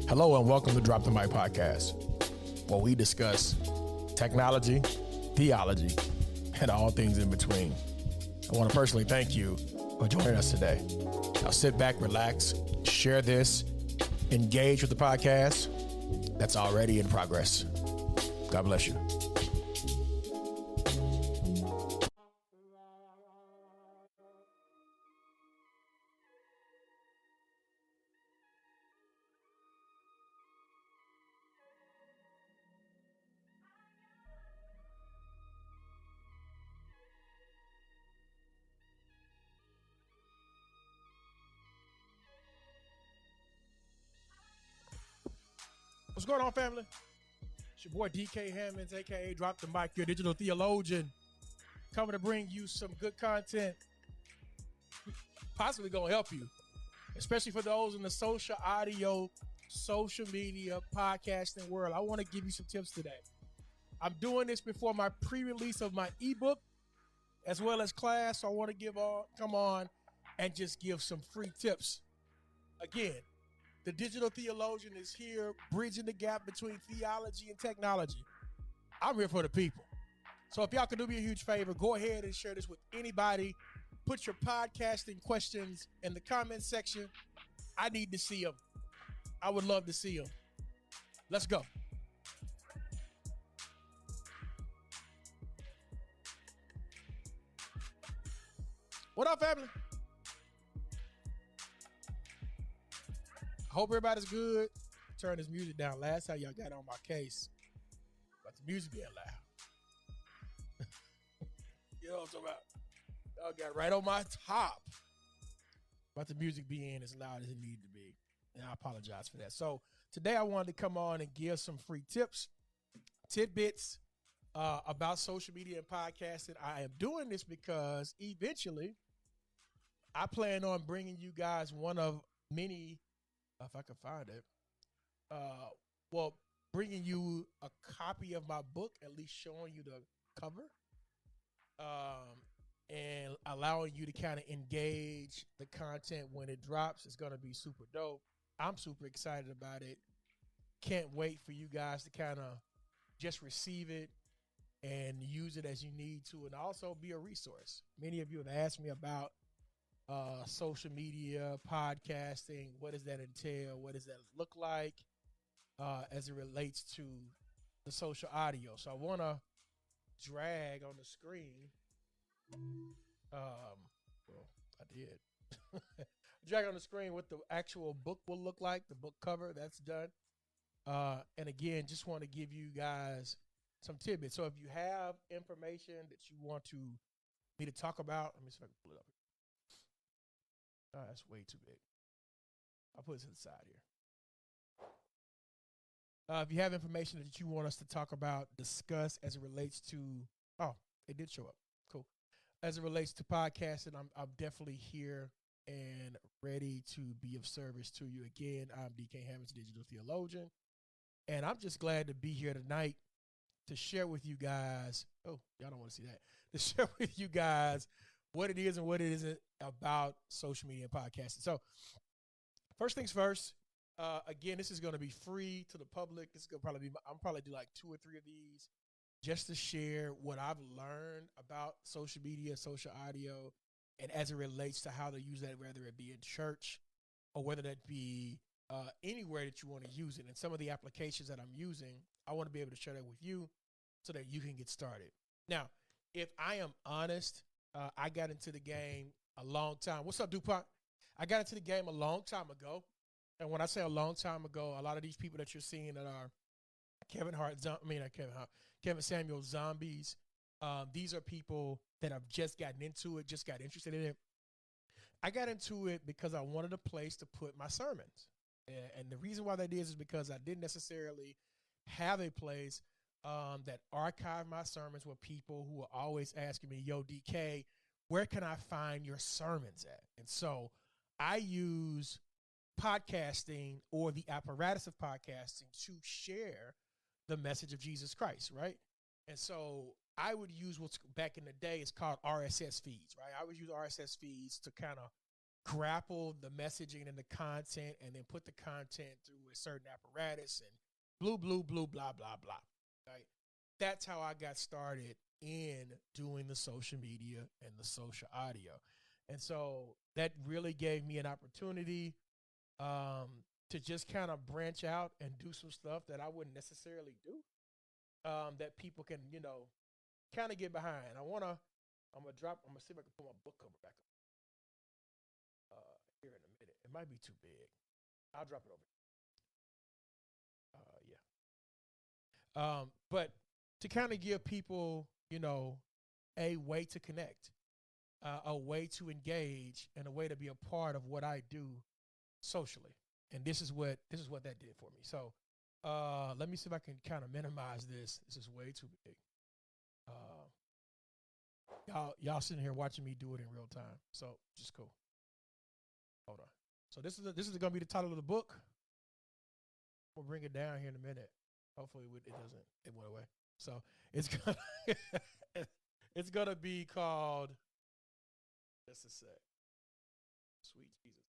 Hello and welcome to Drop the Mic Podcast, where we discuss technology, theology, and all things in between. I want to personally thank you for joining us today. Now sit back, relax, share this, engage with the podcast that's already in progress. God bless you. What's going on, family? It's your boy DK Hammonds, aka Drop the Mic, your digital theologian, coming to bring you some good content, possibly gonna help you, especially for those in the social audio, social media, podcasting world. I want to give you some tips today. I'm doing this before my pre-release of my ebook, as well as class. So I want to come on and just give some free tips. Again, the digital theologian is here, bridging the gap between theology and technology. I'm here for the people. So if y'all can do me a huge favor, go ahead and share this with anybody. Put your podcasting questions in the comment section. I need to see them. I would love to see them. Let's go. What up, family? Hope everybody's good. Turn this music down. Last time y'all got on my case about the music being loud. You know what I'm talking about? Y'all got right on my top about the music being as loud as it needed to be. And I apologize for that. So today I wanted to come on and give some free tips, tidbits about social media and podcasting. I am doing this because eventually I plan on bringing you guys one of many, if I can find it, bringing you a copy of my book, at least showing you the cover, and allowing you to kind of engage the content when it drops. It's going to be super dope. I'm super excited about it. Can't wait for you guys to kind of just receive it and use it as you need to, and also be a resource. Many of you have asked me about social media, podcasting. What does that entail? What does that look like as it relates to the social audio? So I want to drag on the screen. I did. Drag on the screen what the actual book will look like, the book cover. That's done. And again, just want to give you guys some tidbits. So if you have information that you want me to talk about, let me see if I can pull it up. Oh, that's way too big. I'll put it to the side here. If you have information that you want us to talk about, discuss as it relates to, it did show up. Cool. As it relates to podcasting, I'm definitely here and ready to be of service to you. Again, I'm DK Hammonds, digital theologian, and I'm just glad to be here tonight to share with you guys. Oh, y'all don't want to see that. To share with you guys what it is and what it isn't about social media and podcasting. So first things first, again, this is going to be free to the public. This is going to probably I'm probably do like 2 or 3 of these just to share what I've learned about social media, social audio, and as it relates to how to use that, whether it be in church or whether that be anywhere that you want to use it. And some of the applications that I'm using, I want to be able to share that with you so that you can get started. Now, if I am honest, I got into the game a long time. What's up, DuPont? I got into the game a long time ago. And when I say a long time ago, a lot of these people that you're seeing that are Kevin Samuel zombies, these are people that have just gotten into it, just got interested in it. I got into it because I wanted a place to put my sermons. And the reason why that is because I didn't necessarily have a place that archived my sermons with people who were always asking me, yo, DK, where can I find your sermons at? And so I use podcasting or the apparatus of podcasting to share the message of Jesus Christ, right? And so I would use what's back in the day is called RSS feeds, right? I would use RSS feeds to kind of grapple the messaging and the content and then put the content through a certain apparatus and blah, blah, blah. Right? That's how I got started in doing the social media and the social audio. And so that really gave me an opportunity to just kind of branch out and do some stuff that I wouldn't necessarily do, that people can, kind of get behind. I'm going to see if I can put my book cover back up here in a minute. It might be too big. I'll drop it over. Yeah. But to kind of give people, a way to connect, a way to engage, and a way to be a part of what I do socially. And this is what that did for me. So let me see if I can kind of minimize this. This is way too big. Y'all sitting here watching me do it in real time. So just cool. Hold on. So this is going to be the title of the book. We'll bring it down here in a minute. Hopefully it went away. So it's gonna be called, just a sec. Sweet Jesus.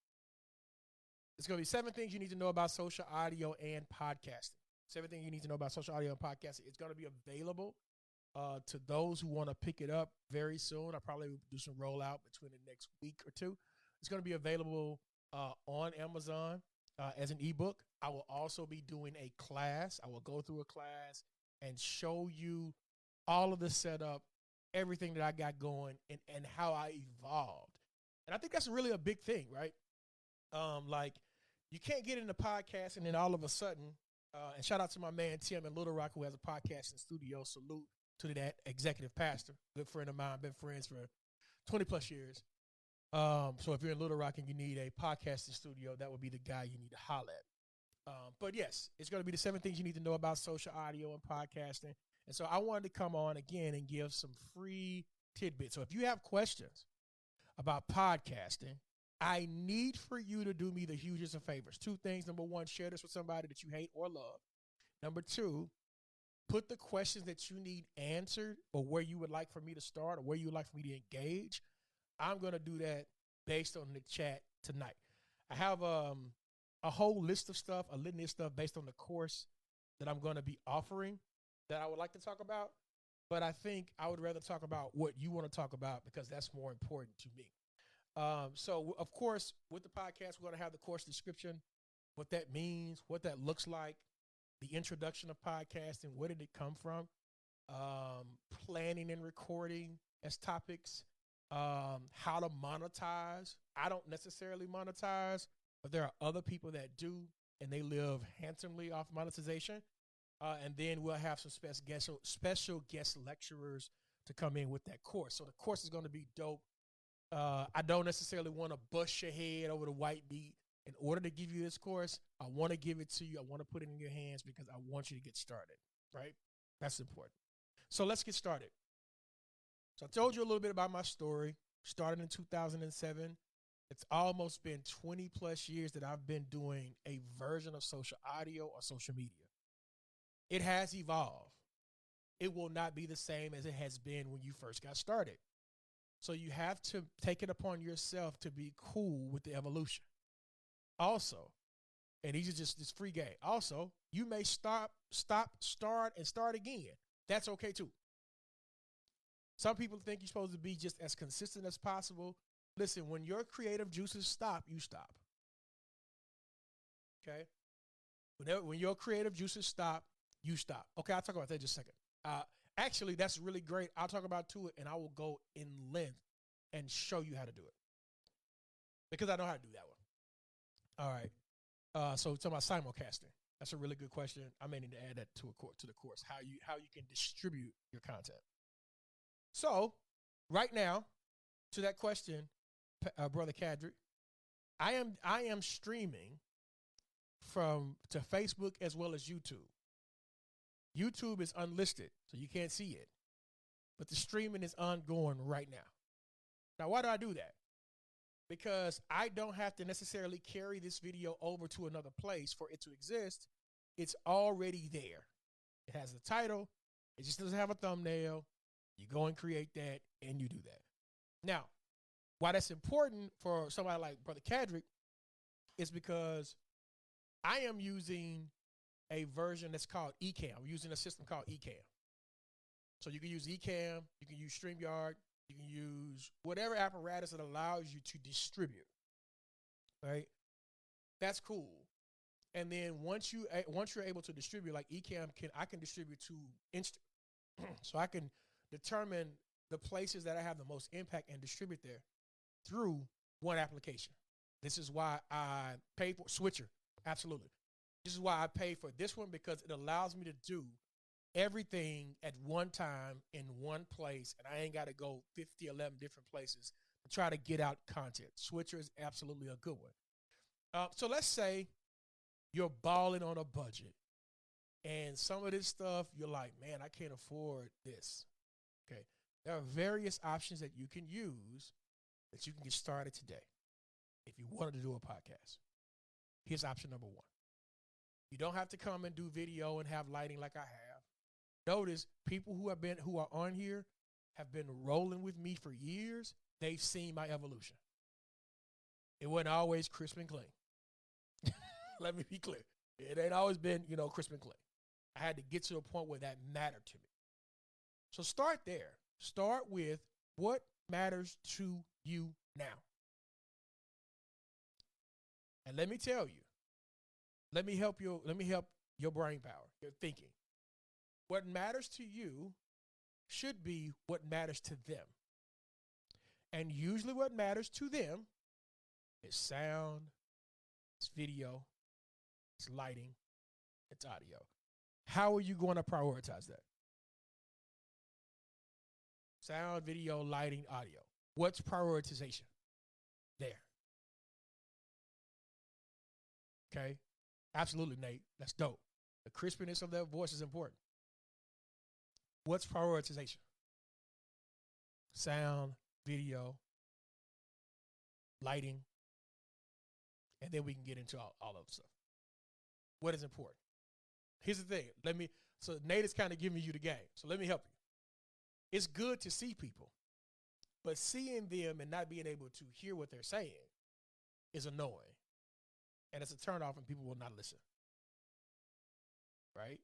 It's gonna be 7 things you need to know about social audio and podcasting. 7 things you need to know about social audio and podcasting. It's gonna be available to those who want to pick it up very soon. I'll probably do some rollout between the next week or two. It's gonna be available on Amazon as an ebook. I will also be doing a class. I will go through a class and show you all of the setup, everything that I got going, and how I evolved. And I think that's really a big thing, right? Like, you can't get into podcasting and then all of a sudden, and shout out to my man Tim in Little Rock, who has a podcasting studio. Salute to that executive pastor, good friend of mine, been friends for 20 plus years. So if you're in Little Rock and you need a podcasting studio, that would be the guy you need to holler at. But yes, it's going to be the 7 things you need to know about social audio and podcasting. And so I wanted to come on again and give some free tidbits. So if you have questions about podcasting, I need for you to do me the hugest of favors. 2 things. Number 1, share this with somebody that you hate or love. Number 2, put the questions that you need answered or where you would like for me to start or where you would like for me to engage. I'm going to do that based on the chat tonight. I have a whole list of stuff, a litany of stuff based on the course that I'm going to be offering that I would like to talk about. But I think I would rather talk about what you want to talk about because that's more important to me. So, of course, with the podcast, we're going to have the course description, what that means, what that looks like, the introduction of podcasting, where did it come from, planning and recording as topics, how to monetize. I don't necessarily monetize, but there are other people that do, and they live handsomely off monetization. And then we'll have some special guest lecturers to come in with that course. So the course is going to be dope. I don't necessarily want to bust your head over the white meat. In order to give you this course, I want to give it to you. I want to put it in your hands because I want you to get started, right? That's important. So let's get started. So I told you a little bit about my story. Started in 2007. It's almost been 20 plus years that I've been doing a version of social audio or social media. It has evolved. It will not be the same as it has been when you first got started. So you have to take it upon yourself to be cool with the evolution. Also, and these are just this free game. Also, you may start, and start again. That's okay too. Some people think you're supposed to be just as consistent as possible. Listen, when your creative juices stop, you stop. Okay? When your creative juices stop, you stop. Okay, I'll talk about that in just a second. Actually, that's really great. I'll talk about it, and I will go in length and show you how to do it because I know how to do that one. All right. So talking about simulcasting. That's a really good question. I may need to add that to the course. How you can distribute your content. So right now, to that question, Brother Kadrick, I am streaming to Facebook as well as YouTube. YouTube is unlisted, so you can't see it. But the streaming is ongoing right now. Now, why do I do that? Because I don't have to necessarily carry this video over to another place for it to exist. It's already there. It has the title. It just doesn't have a thumbnail. You go and create that, and you do that. Now, Why that's important for somebody like Brother Cadrick is because I am using a version that's called Ecamm. I'm using a system called Ecamm. So you can use Ecamm, you can use StreamYard, you can use whatever apparatus that allows you to distribute, right? That's cool. And then once you're able to distribute, like Ecamm I can distribute to Insta, so I can determine the places that I have the most impact and distribute there through one application. This is why I pay for Switcher. Absolutely. This is why I pay for this one, because it allows me to do everything at one time in one place, and I ain't got to go 50, 11 different places to try to get out content. Switcher is absolutely a good one. So let's say you're balling on a budget, and some of this stuff you're like, man, I can't afford this. Okay. There are various options that you can use that you can get started today if you wanted to do a podcast. Here's option number one. You don't have to come and do video and have lighting like I have. Notice people who are on here have been rolling with me for years. They've seen my evolution. It wasn't always crisp and clean. Let me be clear. It ain't always been, crisp and clean. I had to get to a point where that mattered to me. So start there. Start with what matters to you now. And let me tell you, let me help your brain power, your thinking. What matters to you should be what matters to them. And usually what matters to them is sound, it's video, it's lighting, it's audio. How are you going to prioritize that? Sound, video, lighting, audio. What's prioritization? There. Okay? Absolutely, Nate. That's dope. The crispiness of their voice is important. What's prioritization? Sound, video, lighting, and then we can get into all of the stuff. What is important? Here's the thing. So Nate is kind of giving you the game. So let me help you. It's good to see people, but seeing them and not being able to hear what they're saying is annoying. And it's a turnoff and people will not listen. Right?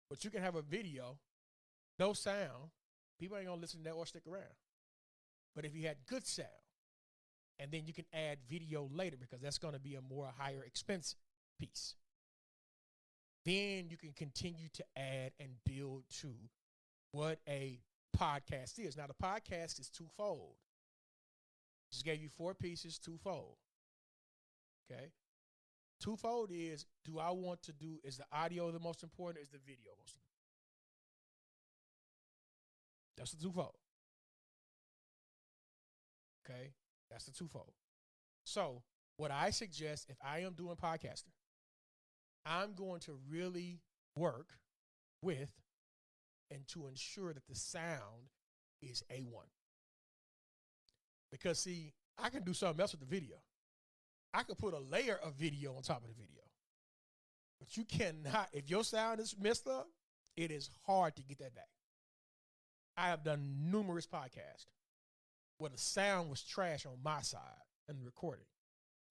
But you can have a video, no sound, people ain't going to listen to that or stick around. But if you had good sound, and then you can add video later because that's going to be a more higher expense piece, then you can continue to add and build to what a podcast is. Now, the podcast is twofold. Just gave you 4 pieces, twofold. Okay? Twofold is, is the audio the most important, or is the video most important? That's the twofold. Okay? That's the twofold. So, what I suggest, if I am doing podcasting, I'm going to really work with and to ensure that the sound is A1. Because, see, I can do something else with the video. I could put a layer of video on top of the video. But you cannot, if your sound is messed up, it is hard to get that back. I have done numerous podcasts where the sound was trash on my side in the recording,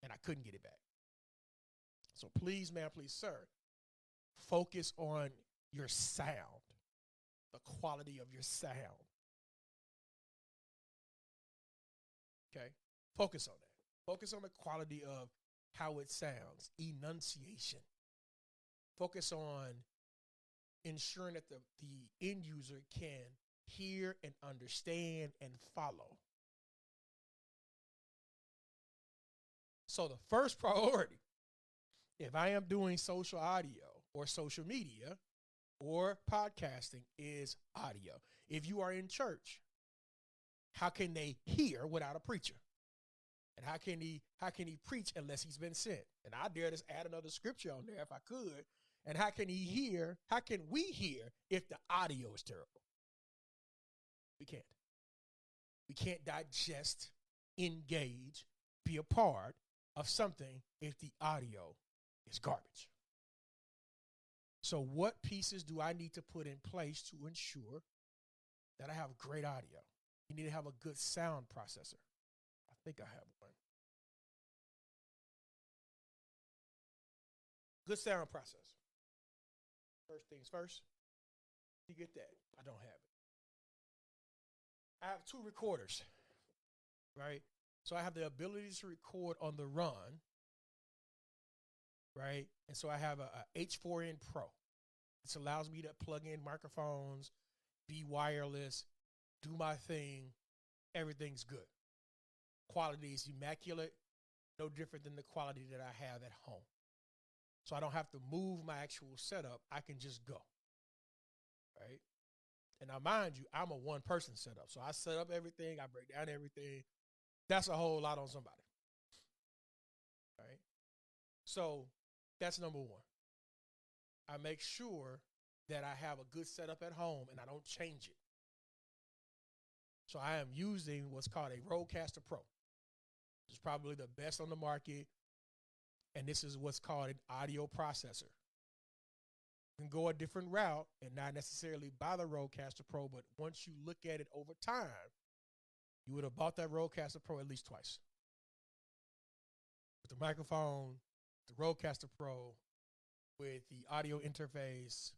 and I couldn't get it back. So please, ma'am, please, sir, focus on your sound, the quality of your sound. Okay? Focus on that. Focus on the quality of how it sounds, enunciation. Focus on ensuring that the end user can hear and understand and follow. So the first priority, if I am doing social audio or social media or podcasting, is audio. If you are in church, how can they hear without a preacher? And how can he preach unless he's been sent? And I dare just add another scripture on there if I could. And how can we hear if the audio is terrible? We can't. We can't digest, engage, be a part of something if the audio is garbage. So what pieces do I need to put in place to ensure that I have great audio? You need to have a good sound processor. think I have one. Good sound processor. First things first. You get that. I don't have it. I have 2 recorders, right? So I have the ability to record on the run, right? And so I have a H4n Pro. This allows me to plug in microphones, be wireless, do my thing. Everything's good. Quality is immaculate, no different than the quality that I have at home. So I don't have to move my actual setup. I can just go, right? And now, mind you, I'm a one-person setup. So I set up everything. I break down everything. That's a whole lot on somebody, right? So that's number one. I make sure that I have a good setup at home and I don't change it. So I am using what's called a Rodecaster Pro. It's probably the best on the market. And this is what's called an audio processor. You can go a different route and not necessarily buy the Rodecaster Pro, but once you look at it over time, you would have bought that Rodecaster Pro at least twice. With the microphone, the Rodecaster Pro, with the audio interface,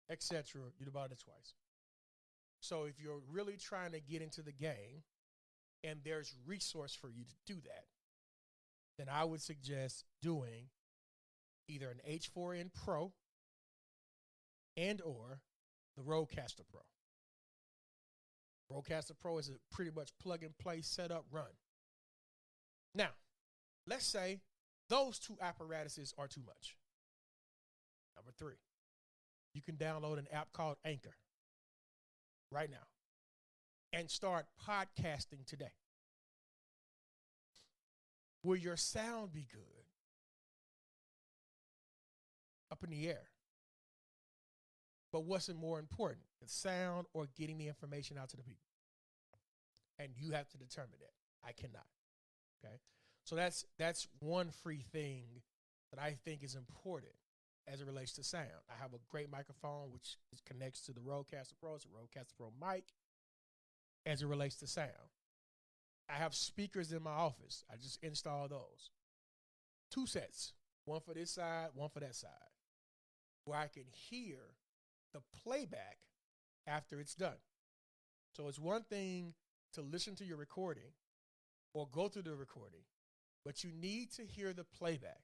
etc., you'd have bought it twice. So if you're really trying to get into the game and there's resource for you to do that, then I would suggest doing either an H4n Pro and or the Rodecaster Pro. Rodecaster Pro is a pretty much plug and play setup run. Now, let's say those 2 apparatuses are too much. Number 3, you can download an app called Anchor right now and start podcasting today. Will your sound be good? Up in the air. But what's more important, the sound or getting the information out to the people? And you have to determine that. I cannot. Okay. So that's one free thing that I think is important as it relates to sound. I have a great microphone which connects to the Rodecaster Pro. It's a Rodecaster Pro mic as it relates to sound. I have speakers in my office. I just installed those. 2 sets, one for this side, one for that side, where I can hear the playback after it's done. So it's one thing to listen to your recording or go through the recording, but you need to hear the playback.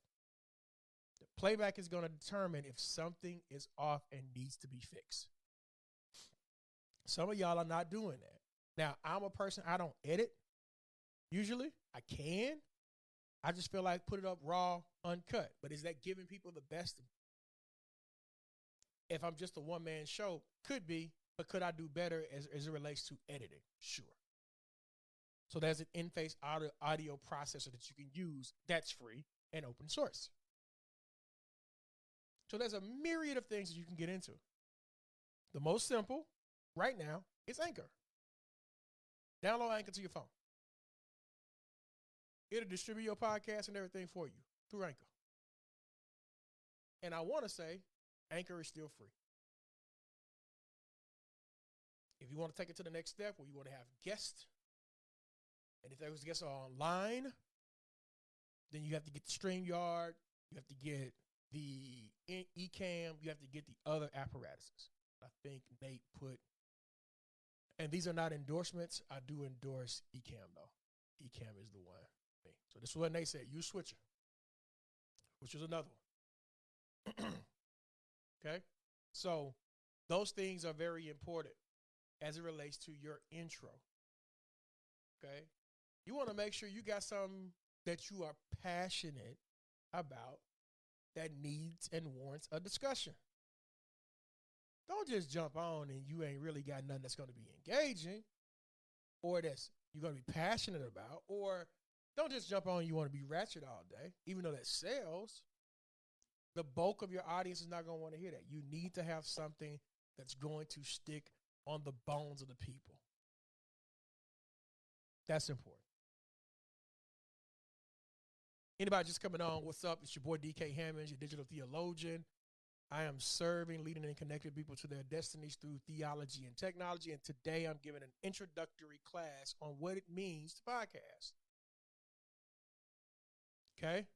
The playback is going to determine if something is off and needs to be fixed. Some of y'all are not doing that. Now, I'm a person, I don't edit. Usually, I can. I just feel like put it up raw, uncut. But is that giving people the best? If I'm just a one-man show, could be, but could I do better as it relates to editing? Sure. So there's an in-face audio processor that you can use that's free and open source. So there's a myriad of things that you can get into. The most simple right now is Anchor. Download Anchor to your phone. It'll distribute your podcast and everything for you through Anchor. And I want to say Anchor is still free. If you want to take it to the next step where you want to have guests, and if those guests are online, then you have to get the StreamYard, you have to get the Ecamm, you have to get the other apparatuses. I think Nate put, and these are not endorsements. I do endorse Ecamm though. Ecamm is the one. So this is what Nate said. Use Switcher, which is another one. Okay. So those things are very important as it relates to your intro. Okay. You want to make sure you got something that you are passionate about that needs and warrants a discussion. Don't just jump on and you ain't really got nothing that's going to be engaging or that's you're going to be passionate about, or don't just jump on and you want to be ratchet all day, even though that sells. The bulk of your audience is not going to want to hear that. You need to have something that's going to stick on the bones of the people. That's important. Anybody just coming on, what's up? It's your boy DK Hammonds, your digital theologian. I am serving, leading, and connecting people to their destinies through theology and technology. And today I'm giving an introductory class on what it means to podcast. Okay?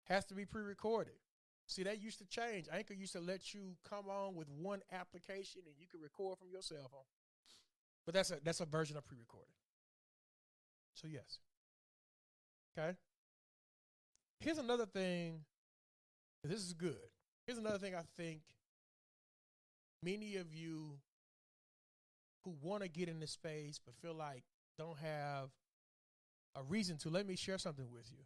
Has to be pre-recorded. See, that used to change. Anchor used to let you come on with one application and you could record from your cell phone. But that's a version of pre-recorded. So yes. Okay. Here's another thing. This is good. Here's another thing I think many of you who want to get in this space but feel like don't have a reason to, let me share something with you.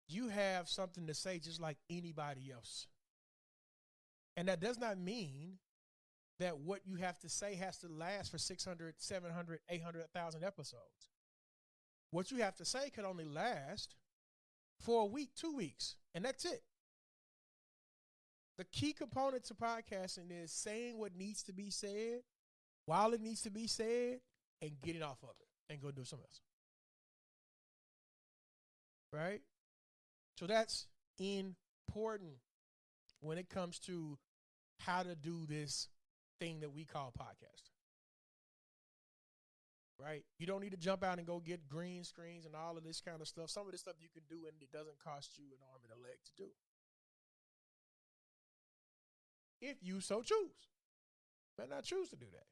You have something to say just like anybody else. And that does not mean that what you have to say has to last for 600, 700, 800, 1,000 episodes. What you have to say can only last for a week, 2 weeks, and that's it. The key component to podcasting is saying what needs to be said while it needs to be said and getting off of it and go do something else. Right? So that's important when it comes to how to do this thing that we call podcast. Right? You don't need to jump out and go get green screens and all of this kind of stuff. Some of this stuff you can do and it doesn't cost you an arm and a leg to do. If you so choose. You might not choose to do that.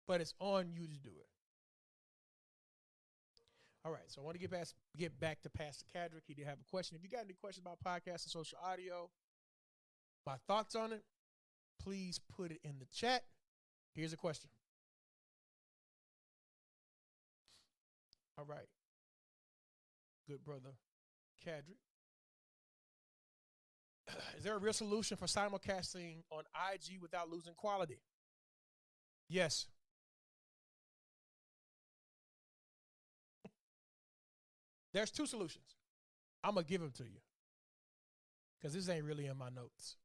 But it's on you to do it. All right, so I want to get back to Pastor Cadrick. He did have a question. If you got any questions about podcasts and social audio, my thoughts on it, please put it in the chat. Here's a question. All right. Good brother Cadrick. Is there a real solution for simulcasting on IG without losing quality? Yes. There's two solutions. I'm going to give them to you because this ain't really in my notes.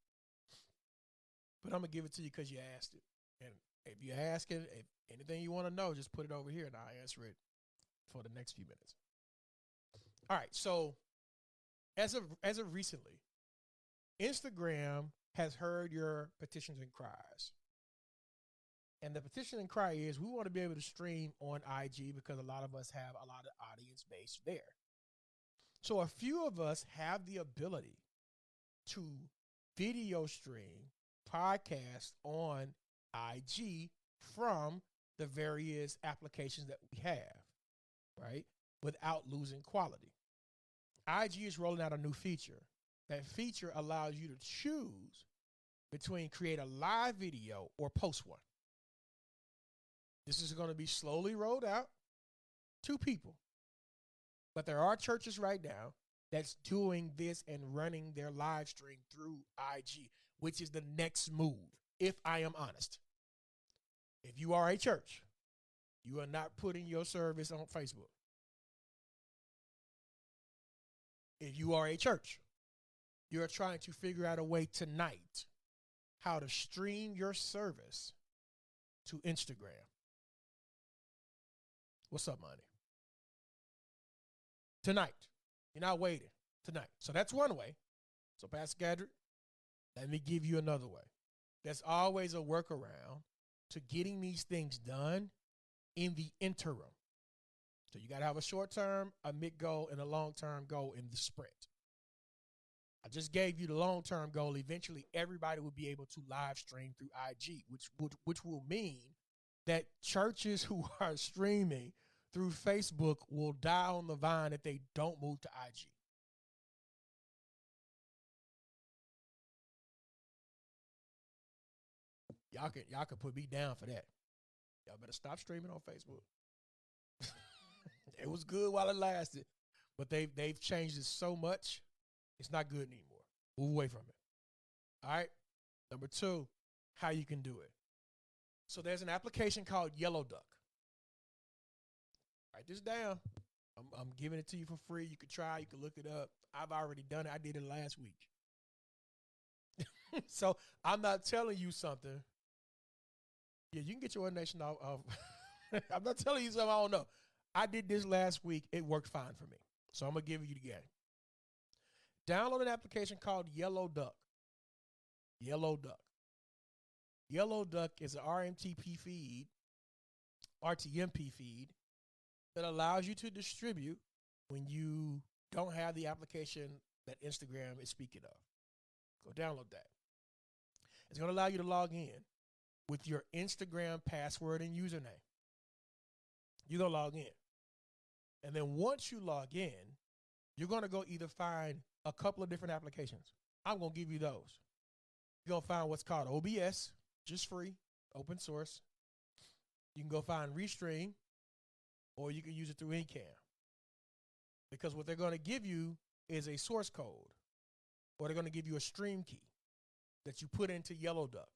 But I'm going to give it to you because you asked it. And if you ask it, if anything you want to know, just put it over here and I'll answer it for the next few minutes. All right. So as of recently, Instagram has heard your petitions and cries. And the petition and cry is we want to be able to stream on IG because a lot of us have a lot of audience base there. So a few of us have the ability to video stream podcasts on IG from the various applications that we have, right? Without losing quality. IG is rolling out a new feature. That feature allows you to choose between create a live video or post one. This is going to be slowly rolled out to people. But there are churches right now that's doing this and running their live stream through IG, which is the next move, if I am honest. If you are a church, you are not putting your service on Facebook. If you are a church, you're trying to figure out a way tonight how to stream your service to Instagram. What's up, money? Tonight. You're not waiting. Tonight. So that's one way. So, Pastor Gadrick, let me give you another way. There's always a workaround to getting these things done in the interim. So you got to have a short-term, a mid-goal, and a long-term goal in the sprint. I just gave you the long-term goal. Eventually, everybody will be able to live stream through IG, which will mean that churches who are streaming through Facebook will die on the vine if they don't move to IG. Y'all can put me down for that. Y'all better stop streaming on Facebook. It was good while it lasted, but they've changed it so much, it's not good anymore. Move away from it. All right. Number two, how you can do it. So there's an application called Yellow Duck. Write this down. I'm giving it to you for free. You can try. You can look it up. I've already done it. I did it last week. So I'm not telling you something. Yeah, you can get your ordination off. I'm not telling you something I don't know. I did this last week. It worked fine for me. So I'm going to give you the game. Download an application called Yellow Duck. Yellow Duck. Yellow Duck is an RTMP feed that allows you to distribute when you don't have the application that Instagram is speaking of. Go download that. It's going to allow you to log in with your Instagram password and username. You're going to log in. And then once you log in, you're going to go either find a couple of different applications. I'm going to give you those. You're going to find what's called OBS, just free, open source. You can go find Restream, or you can use it through Ecamm. Because what they're going to give you is a source code, or they're going to give you a stream key that you put into YellowDuck.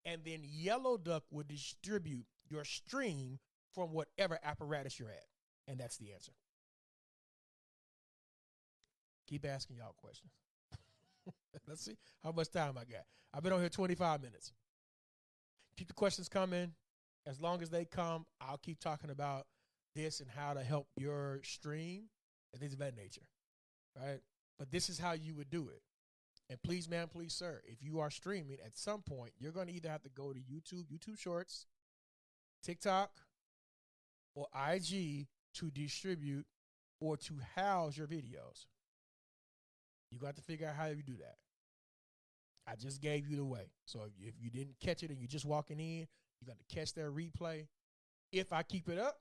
And then YellowDuck will distribute your stream from whatever apparatus you're at. And that's the answer. Keep asking y'all questions. Let's see how much time I got. I've been on here 25 minutes. Keep the questions coming. As long as they come, I'll keep talking about this and how to help your stream and things of that nature, right? But this is how you would do it. And please, ma'am, please, sir, if you are streaming, at some point, you're going to either have to go to YouTube Shorts, TikTok, or IG to distribute or to house your videos. You got to figure out how you do that. I just gave you the way. So if you didn't catch it and you're just walking in, you got to catch their replay. If I keep it up,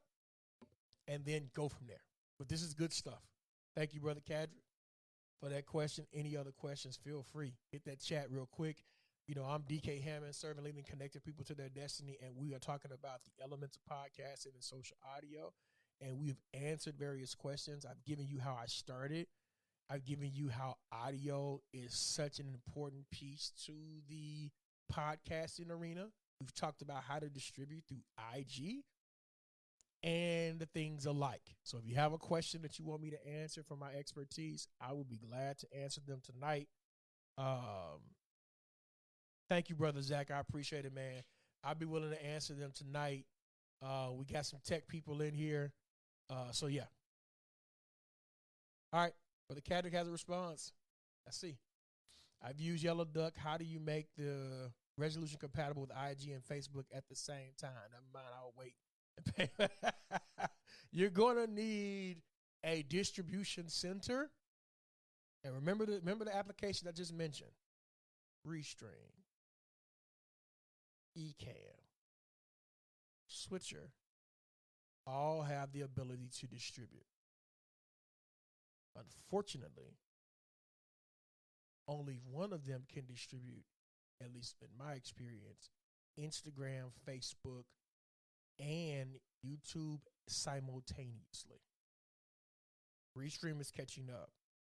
and then go from there. But this is good stuff. Thank you, Brother Cadrick, for that question. Any other questions, feel free. Hit that chat real quick. You know, I'm DK Hammond, serving, leading, connecting people to their destiny, and we are talking about the elements of podcasting and social audio, and we've answered various questions. I've given you how I started. I've given you how audio is such an important piece to the podcasting arena. We've talked about how to distribute through IG and the things alike. So if you have a question that you want me to answer from my expertise, I will be glad to answer them tonight. Thank you, Brother Zach. I appreciate it, man. I'll be willing to answer them tonight. We got some tech people in here. So, yeah. All right. Brother Cadrick has a response. Let's see. I've used YellowDuck. How do you make the resolution compatible with IG and Facebook at the same time? Never mind. I'll wait. You're going to need a distribution center. And remember the application I just mentioned. Restream, Ecamm, Switcher, all have the ability to distribute. Unfortunately, only one of them can distribute, at least in my experience, Instagram, Facebook, and YouTube simultaneously. Restream is catching up,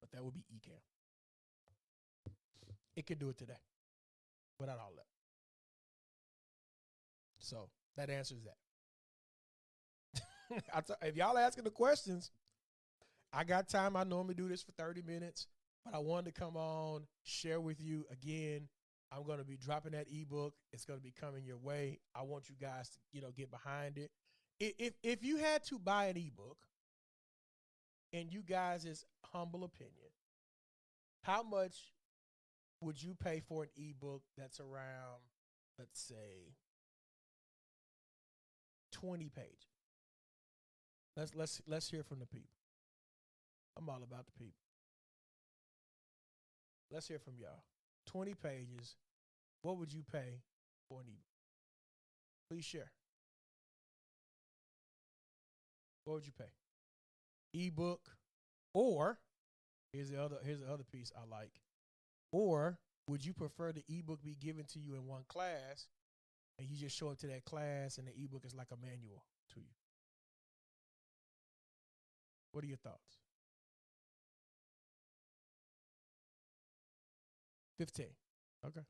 but that would be Ecamm. It can do it today without all that. So that answers that. If y'all asking the questions, I got time. I normally do this for 30 minutes, but I wanted to come on, share with you again. I'm going to be dropping that ebook. It's going to be coming your way. I want you guys to, get behind it. If you had to buy an ebook, in you guys' humble opinion, how much would you pay for an ebook that's around, let's say, 20 pages? Let's hear from the people. I'm all about the people. Let's hear from y'all. 20 pages. What would you pay for an ebook? Please share. What would you pay? Ebook, or here's the other piece I like. Or would you prefer the ebook be given to you in one class and you just show up to that class and the ebook is like a manual to you? What are your thoughts? 15. Okay.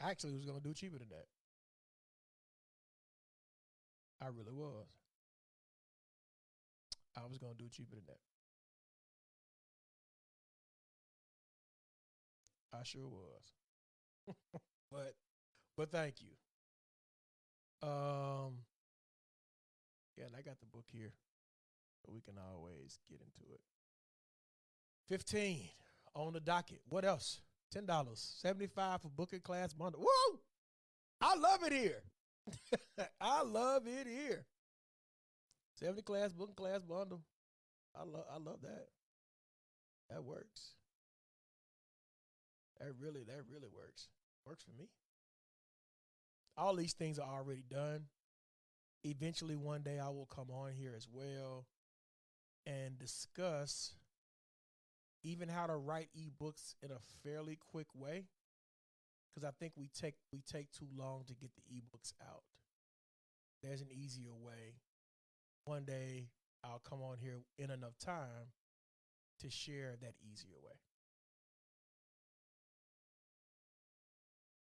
I actually was going to do cheaper than that. I really was. I was going to do cheaper than that. I sure was. but thank you. Yeah, and I got the book here, so we can always get into it. 15 on the docket. What else? $10. $75 for book and class bundle. Whoa! I love it here. I love it here. 70 class book and class bundle. I love that. That works. That really works. Works for me. All these things are already done. Eventually one day I will come on here as well and discuss even how to write ebooks in a fairly quick way. Because I think we take too long to get the ebooks out. There's an easier way. One day I'll come on here in enough time to share that easier way.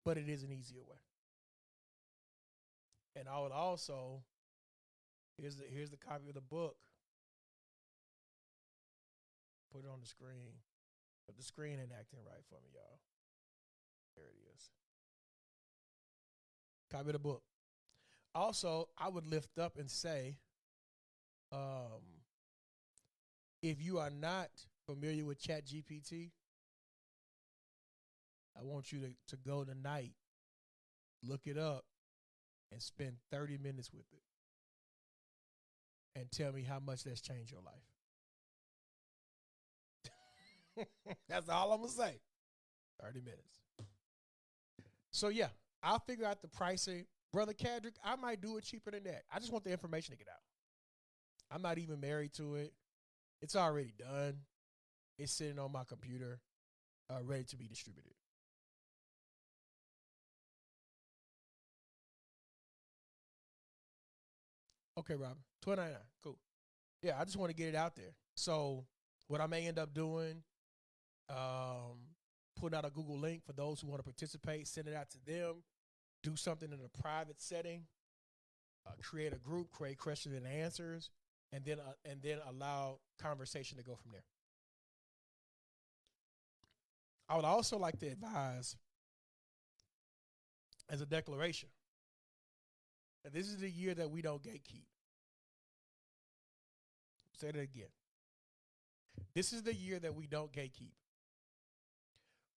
But it is an easier way. And I would also here's the copy of the book. Put it on the screen. But the screen ain't acting right for me, y'all. There it is. Copy of the book. Also, I would lift up and say, um, if you are not familiar with ChatGPT, I want you to go tonight, look it up, and spend 30 minutes with it. And tell me how much that's changed your life. That's all I'm going to say. 30 minutes. So, yeah, I'll figure out the pricing. Brother Cadrick, I might do it cheaper than that. I just want the information to get out. I'm not even married to it. It's already done. It's sitting on my computer, ready to be distributed. Okay, Robin. $12.99. Cool. Yeah, I just want to get it out there. So what I may end up doing, putting out a Google link for those who want to participate, send it out to them, do something in a private setting, create a group, create questions and answers, and then allow conversation to go from there. I would also like to advise, as a declaration, that this is the year that we don't gatekeep. Say that again. This is the year that we don't gatekeep.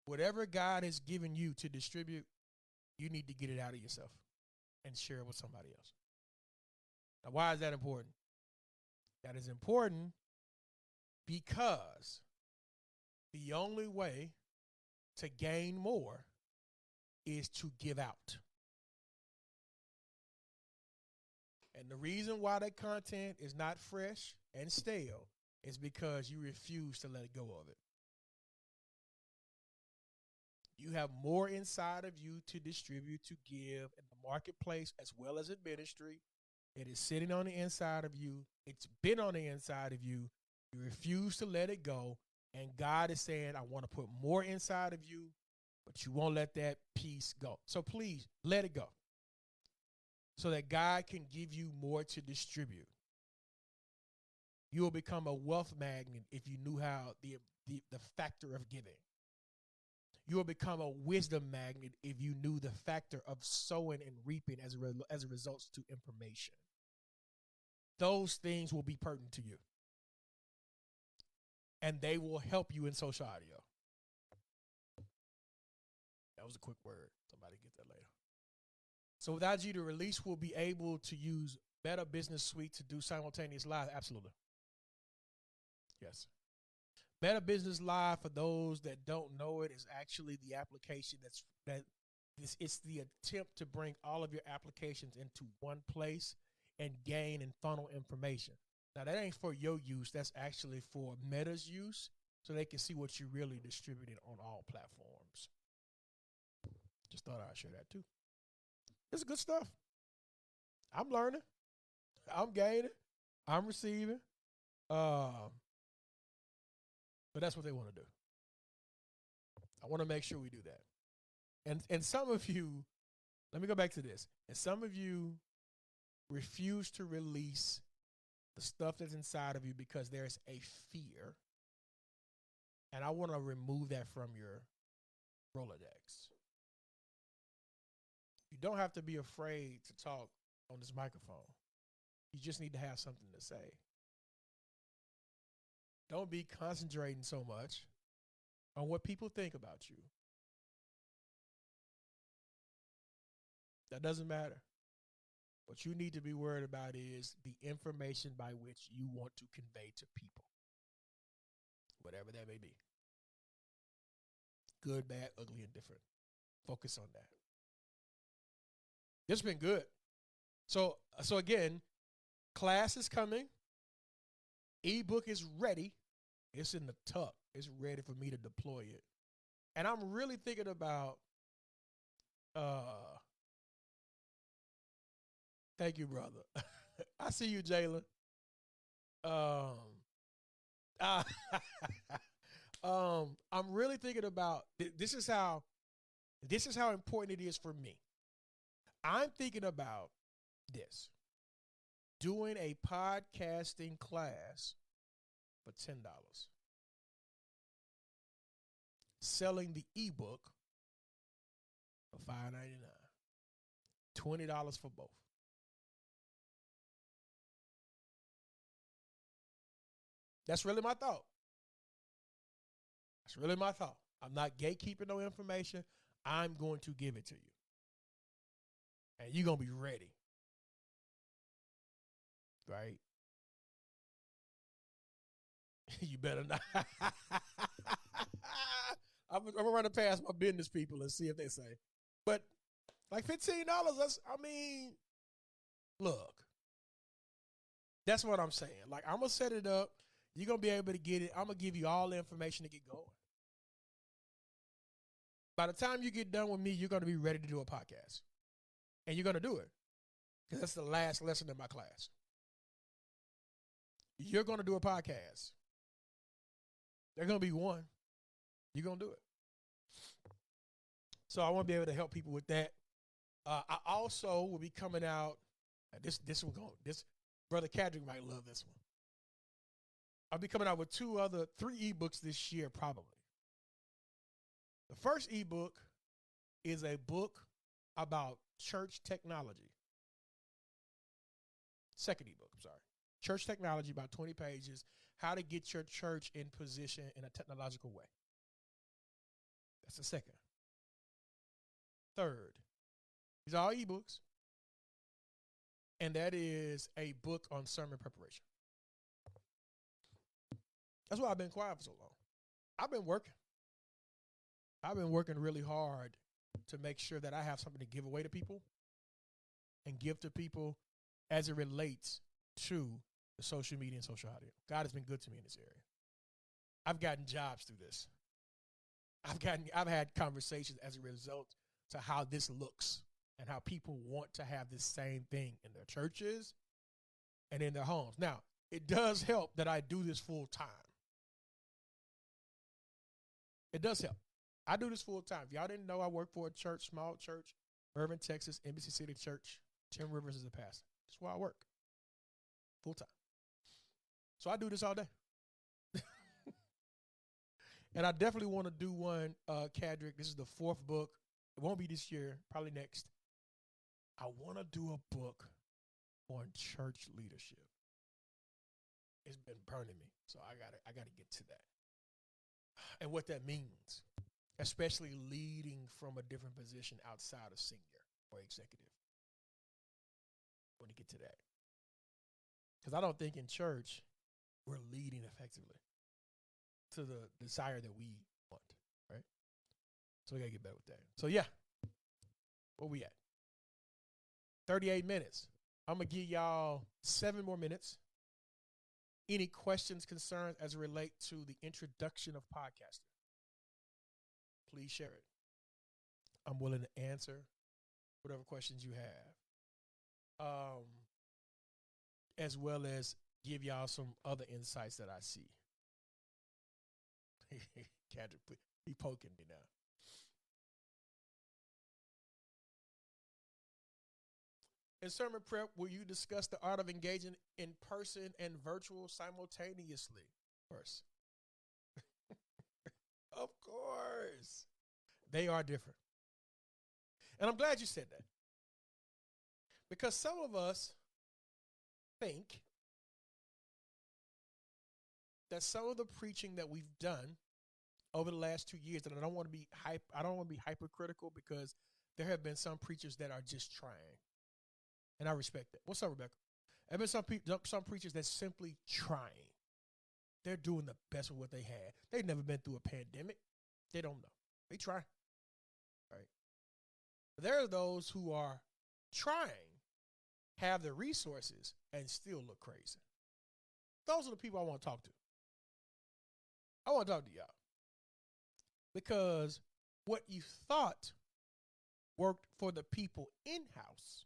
Whatever God has given you to distribute, you need to get it out of yourself and share it with somebody else. Now, why is that important? That is important because the only way to gain more is to give out. And the reason why that content is not fresh and stale is because you refuse to let go of it. You have more inside of you to distribute, to give in the marketplace as well as in ministry. It is sitting on the inside of you. It's been on the inside of you. You refuse to let it go. And God is saying, I want to put more inside of you, but you won't let that piece go. So please let it go so that God can give you more to distribute. You will become a wealth magnet if you knew how the factor of giving. You will become a wisdom magnet if you knew the factor of sowing and reaping as a result to information. Those things will be pertinent to you. And they will help you in social audio. That was a quick word. Somebody get that later. So with IG, the release will be able to use Meta Business Suite to do simultaneous live. Absolutely. Yes. Meta Business Live, for those that don't know it, is actually the application it's the attempt to bring all of your applications into one place and gain and funnel information. Now, that ain't for your use. That's actually for Meta's use, so they can see what you really distributed on all platforms. Just thought I'd share that too. It's good stuff. I'm learning. I'm gaining. I'm receiving. But that's what they want to do. I want to make sure we do that. And some of you, let me go back to this. And some of you refuse to release the stuff that's inside of you because there's a fear. And I want to remove that from your Rolodex. You don't have to be afraid to talk on this microphone. You just need to have something to say. Don't be concentrating so much on what people think about you. That doesn't matter. What you need to be worried about is the information by which you want to convey to people, whatever that may be. Good, bad, ugly, and different. Focus on that. It's been good. So again, class is coming. Ebook is ready. It's in the tuck. It's ready for me to deploy it. And I'm really thinking about thank you, brother. I see you, Jalen. Uh, I'm really thinking about this is how important it is for me. I'm thinking about this. Doing a podcasting class for $10. Selling the ebook for $5.99. $20 for both. That's really my thought. That's really my thought. I'm not gatekeeping no information. I'm going to give it to you. And you're going to be ready. Right? You better not. I'm going to run it past my business people and see if they say. But like $15, look. That's what I'm saying. Like, I'm going to set it up. You're going to be able to get it. I'm going to give you all the information to get going. By the time you get done with me, you're going to be ready to do a podcast. And you're going to do it. Because that's the last lesson in my class. You're going to do a podcast. There's going to be one. You're going to do it. So I want to be able to help people with that. I also will be coming out. This Brother Cadrick might love this one. I'll be coming out with 3 ebooks this year, probably. The first ebook is a book about church technology. Second ebook, I'm sorry. Church technology, about 20 pages. How to get your church in position in a technological way. That's the second. Third, these are all ebooks. And that is a book on sermon preparation. That's why I've been quiet for so long. I've been working really hard to make sure that I have something to give away to people and give to people as it relates to the social media and social audio. God has been good to me in this area. I've gotten jobs through this. I've had conversations as a result to how this looks and how people want to have this same thing in their churches and in their homes. Now, it does help that I do this full time. It does help. I do this full time. If y'all didn't know, I work for a church, small church, Irving, Texas, Embassy City Church. Tim Rivers is the pastor. That's where I work. Full time. So I do this all day. And I definitely want to do one, Cadrick. This is the 4th book. It won't be this year, probably next. I want to do a book on church leadership. It's been burning me, so I gotta get to that. And what that means, especially leading from a different position outside of senior or executive. I want to get to that. Because I don't think in church we're leading effectively to the desire that we want, right? So we got to get better with that. So, yeah, where we at? 38 minutes. I'm going to give y'all 7 more minutes. Any questions, concerns as it relate to the introduction of podcasting? Please share it. I'm willing to answer whatever questions you have, as well as give y'all some other insights that I see. Kendrick, he poking me now. In sermon prep, will you discuss the art of engaging in person and virtual simultaneously? Of course. Of course. They are different. And I'm glad you said that. Because some of us think that some of the preaching that we've done over the last 2 years, and I don't want to be hypercritical because there have been some preachers that are just trying. And I respect that. What's up, Rebecca? There have been some preachers that's simply trying. They're doing the best with what they had. They've never been through a pandemic. They don't know. They try. Right? But there are those who are trying, have the resources, and still look crazy. Those are the people I want to talk to. I want to talk to y'all. Because what you thought worked for the people in-house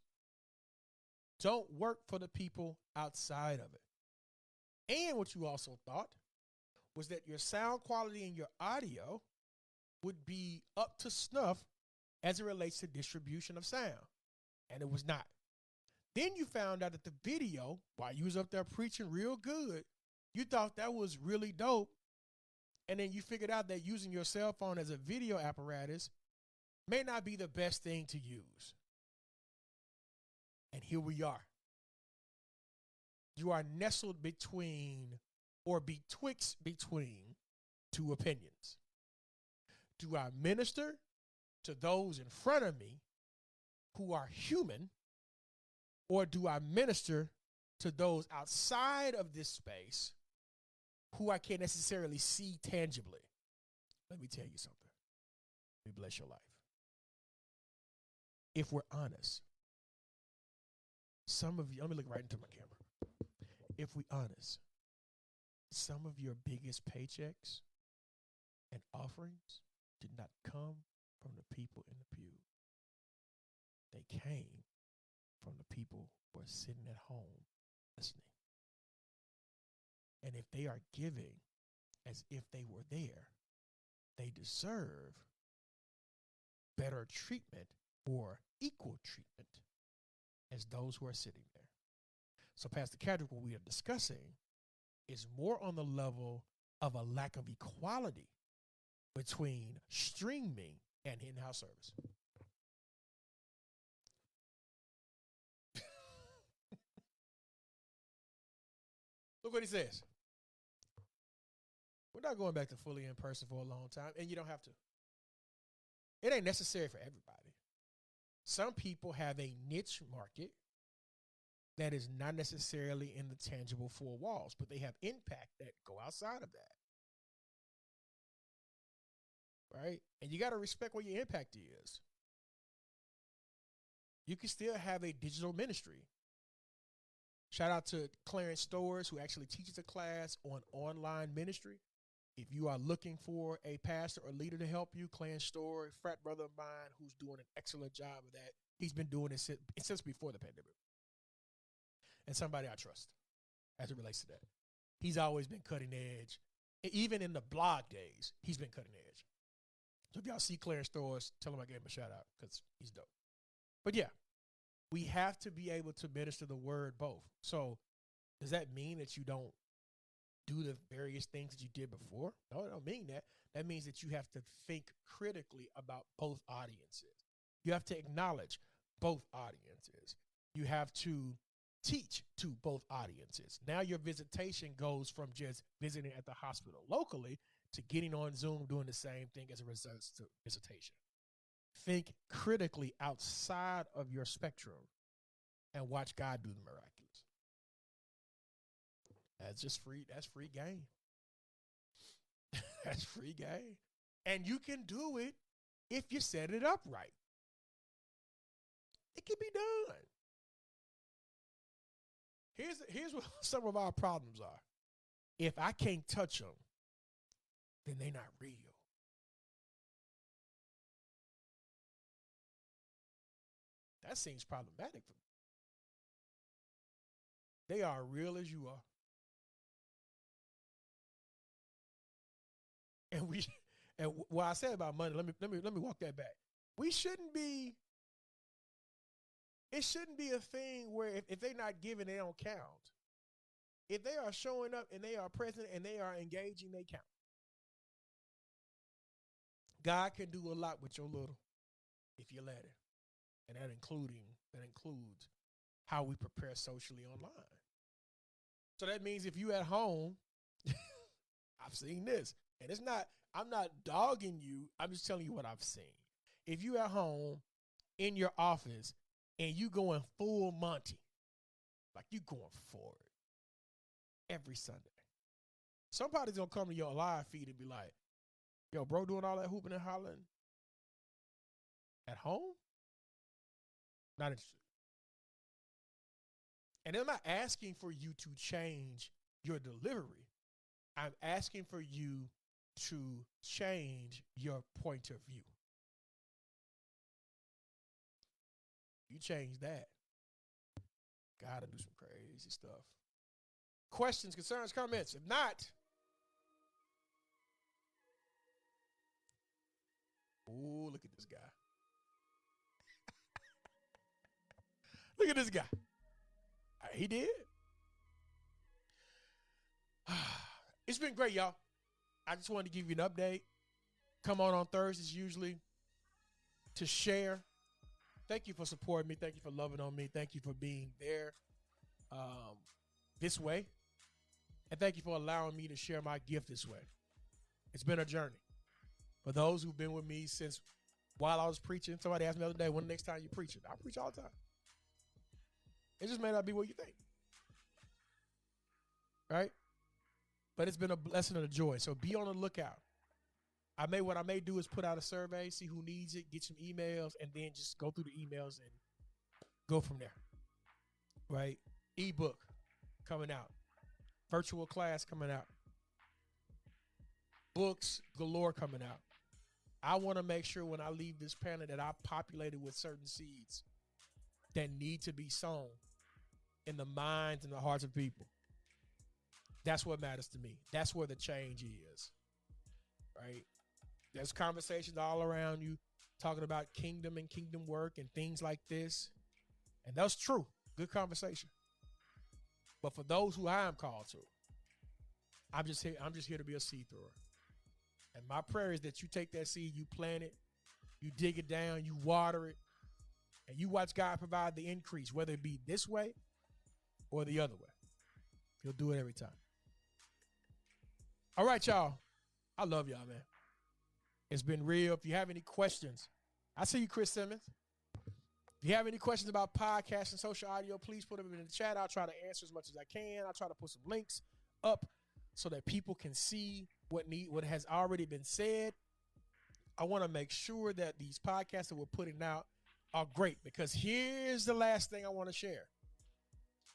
don't work for the people outside of it. And what you also thought was that your sound quality and your audio would be up to snuff as it relates to distribution of sound. And it was not. Then you found out that the video, while you was up there preaching real good, you thought that was really dope. And then you figured out that using your cell phone as a video apparatus may not be the best thing to use. And here we are. You are nestled between or betwixt between two opinions. Do I minister to those in front of me who are human, or do I minister to those outside of this space who I can't necessarily see tangibly? Let me tell you something. Let me bless your life. If we're honest, some of you, let me look right into my camera. If we're honest, some of your biggest paychecks and offerings did not come from the people in the pew. They came from the people who are sitting at home listening. And if they are giving as if they were there, they deserve better treatment or equal treatment as those who are sitting there. So Pastor Cadrick, what we are discussing is more on the level of a lack of equality between streaming and in-house service. Look what he says. We're not going back to fully in person for a long time, and you don't have to. It ain't necessary for everybody. Some people have a niche market that is not necessarily in the tangible four walls, but they have impact that go outside of that. Right? And you got to respect what your impact is. You can still have a digital ministry. Shout out to Clarence Stores, who actually teaches a class on online ministry. If you are looking for a pastor or leader to help you, Clarence Store, frat brother of mine, who's doing an excellent job of that. He's been doing it since before the pandemic. And somebody I trust as it relates to that. He's always been cutting edge. Even in the blog days, he's been cutting edge. So if y'all see Clarence Stores, tell him I gave him a shout out because he's dope. But yeah, we have to be able to minister the word both. So does that mean that you don't do the various things that you did before? No, I don't mean that. That means that you have to think critically about both audiences. You have to acknowledge both audiences. You have to teach to both audiences. Now your visitation goes from just visiting at the hospital locally to getting on Zoom doing the same thing as a result to visitation. Think critically outside of your spectrum and watch God do the miraculous. That's just free. That's free game. That's free game. And you can do it if you set it up right. It can be done. Here's what some of our problems are. If I can't touch them, then they're not real. That seems problematic for me. They are real as you are. And what I said about money, let me walk that back. We shouldn't be. It shouldn't be a thing where if they're not giving, they don't count. If they are showing up and they are present and they are engaging, they count. God can do a lot with your little if you let him. And that includes how we prepare socially online. So that means if you at home, I've seen this. And I'm not dogging you. I'm just telling you what I've seen. If you at home in your office and you going full Monty, like you going for it every Sunday. Somebody's gonna come to your live feed and be like, yo, bro, doing all that hooping and hollering at home? Not interested. And I'm not asking for you to change your delivery. I'm asking for you to change your point of view. You change that, gotta do some crazy stuff. Questions, concerns, comments? If not, oh, look at this guy. Look at this guy. He did. It's been great, y'all. I just wanted to give you an update. Come on Thursdays usually to share. Thank you for supporting me. Thank you for loving on me. Thank you for being there this way. And thank you for allowing me to share my gift this way. It's been a journey. For those who've been with me since while I was preaching, somebody asked me the other day, when the next time you preaching? I preach all the time. It just may not be what you think. Right? But it's been a blessing and a joy. So be on the lookout. What I may do is put out a survey, see who needs it, get some emails, and then just go through the emails and go from there. Right? Ebook coming out. Virtual class coming out. Books galore coming out. I want to make sure when I leave this planet that I populated with certain seeds that need to be sown in the minds and the hearts of people. That's what matters to me. That's where the change is. Right? There's conversations all around you talking about kingdom and kingdom work and things like this. And that's true. Good conversation. But for those who I am called to, I'm just here to be a seed thrower. And my prayer is that you take that seed, you plant it, you dig it down, you water it, and you watch God provide the increase, whether it be this way or the other way. He'll do it every time. All right, y'all. I love y'all, man. It's been real. If you have any questions, I see you, Chris Simmons. If you have any questions about podcasts and social audio, please put them in the chat. I'll try to answer as much as I can. I'll try to put some links up so that people can see what has already been said. I want to make sure that these podcasts that we're putting out are great, because here's the last thing I want to share.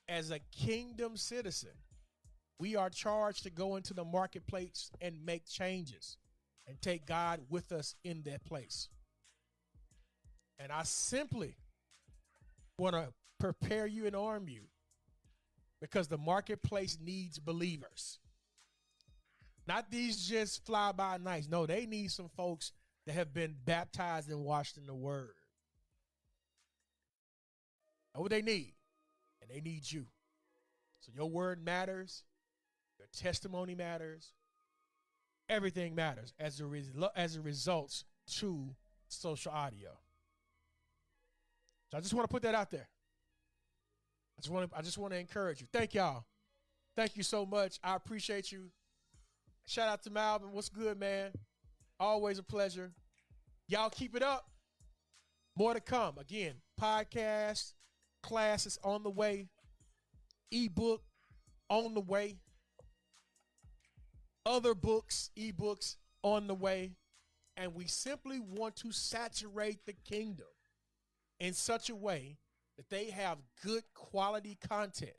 As a kingdom citizen, we are charged to go into the marketplace and make changes and take God with us in that place. And I simply want to prepare you and arm you, because the marketplace needs believers. Not these just fly-by-nights. No, they need some folks that have been baptized and washed in the word. That's what they need. And they need you. So your word matters. Your testimony matters. Everything matters as a result to social audio. So I just want to put that out there. I just want to encourage you. Thank y'all. Thank you so much. I appreciate you. Shout out to Malvin. What's good, man? Always a pleasure. Y'all keep it up. More to come. Again, podcast, classes on the way. Ebook on the way. Other books, ebooks on the way. And we simply want to saturate the kingdom in such a way that they have good quality content.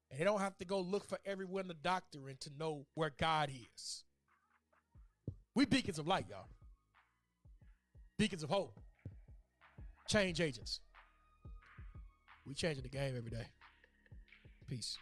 And they don't have to go look for everywhere in the doctrine to know where God is. We beacons of light, y'all. Beacons of hope. Change agents. We changing the game every day. Peace.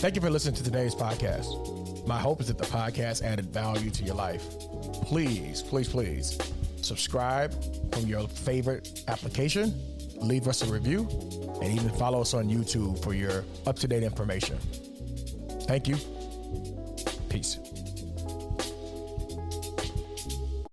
Thank you for listening to today's podcast. My hope is that the podcast added value to your life. Please, please, please subscribe from your favorite application, leave us a review, and even follow us on YouTube for your up-to-date information. Thank you. Peace.